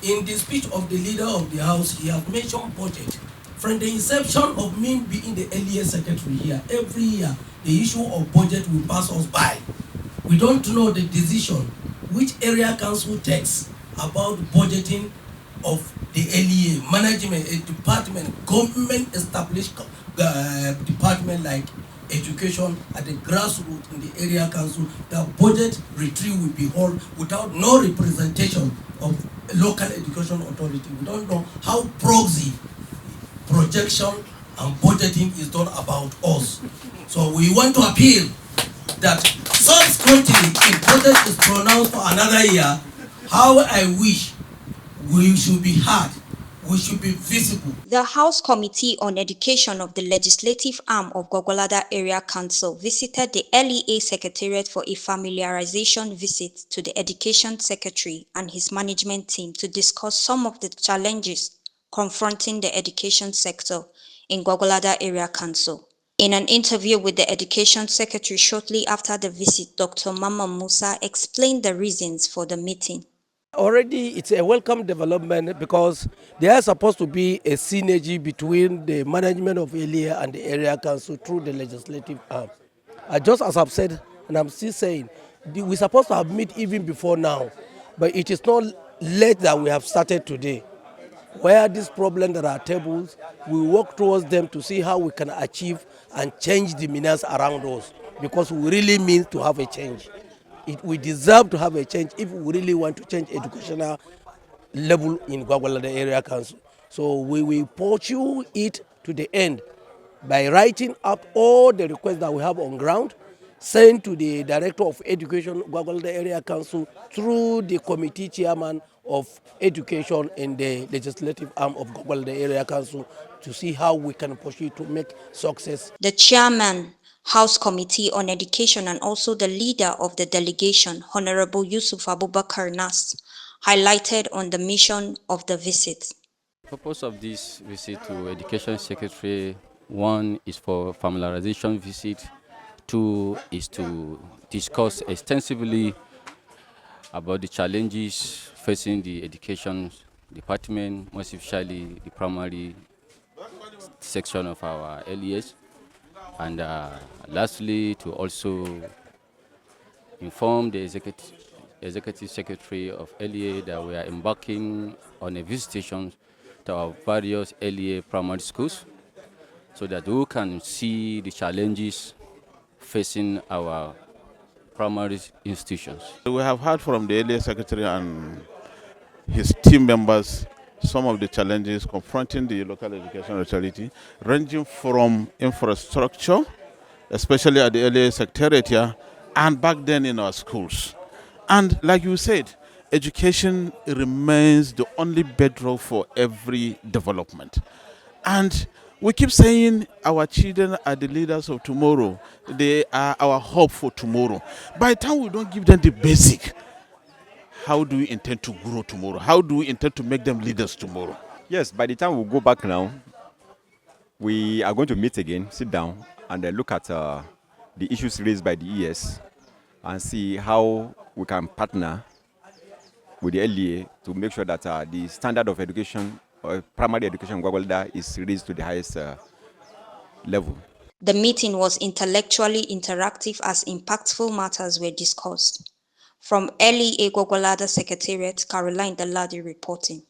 In the speech of the leader of the house, he has mentioned budget. From the inception of me being the L.E.A secretary here, every year the issue of budget will pass us by. We don't know the decision which area council takes about budgeting of the L.E.A management, a department, government established department like education at the grassroots in the area council. The budget retreat will be held without no representation of local education authority. We don't know how proxy projection and budgeting is done about us. So we want to appeal that subsequently, if budget is pronounced for another year, how I wish we should be heard, we should be visible. The House Committee on Education of the legislative arm of Gwagwalada Area Council visited the L.E.A Secretariat for a familiarization visit to the Education Secretary and his management team to discuss some of the challenges confronting the education sector in Gwagwalada Area Council. In an interview with the Education Secretary shortly after the visit, Dr. Mama Musa explained the reasons for the meeting. Already it's a welcome development because there is supposed to be a synergy between the management of L.E.A and the area council through the legislative arm. Just as I've said, and I'm still saying, we're supposed to have met even before now, but it is not late that we have started today. Where these problems that are tables, we work towards them to see how we can achieve and change the menace around us, because we really mean to have a change. We deserve to have a change if we really want to change educational level in Gwagwalada Area Council. So we will pursue it to the end by writing up all the requests that we have on ground, sent to the Director of Education, Gwagwalada Area Council, through the committee chairman of education in the legislative arm of Gwagwalada Area Council, to see how we can pursue to make success. The chairman, House Committee on Education, and also the leader of the delegation, Honorable Yusuf Abubakar Nas, highlighted on the mission of the visit. The purpose of this visit to Education Secretary, one is for familiarization visit, two is to discuss extensively about the challenges facing the education department, most especially the primary section of our L.E.As, and lastly to also inform the executive secretary of L.E.A that we are embarking on a visitation to our various L.E.A primary schools so that we can see the challenges facing our primary institutions. We have heard from the L.E.A secretary and his team members some of the challenges confronting the local education authority, ranging from infrastructure, especially at the L.E.A Secretariat here, and back then in our schools. And like you said, education remains the only bedrock for every development. And we keep saying our children are the leaders of tomorrow. They are our hope for tomorrow. By the time we don't give them the basic, how do we intend to grow tomorrow? How do we intend to make them leaders tomorrow? Yes, by the time we go back now, we are going to meet again, sit down, and look at the issues raised by the ES and see how we can partner with the L.E.A to make sure that the standard of education, primary education in Gwagwalada, is raised to the highest level. The meeting was intellectually interactive as impactful matters were discussed. From L.E.A Gwagwalada Secretariat, Caroline Daladi reporting.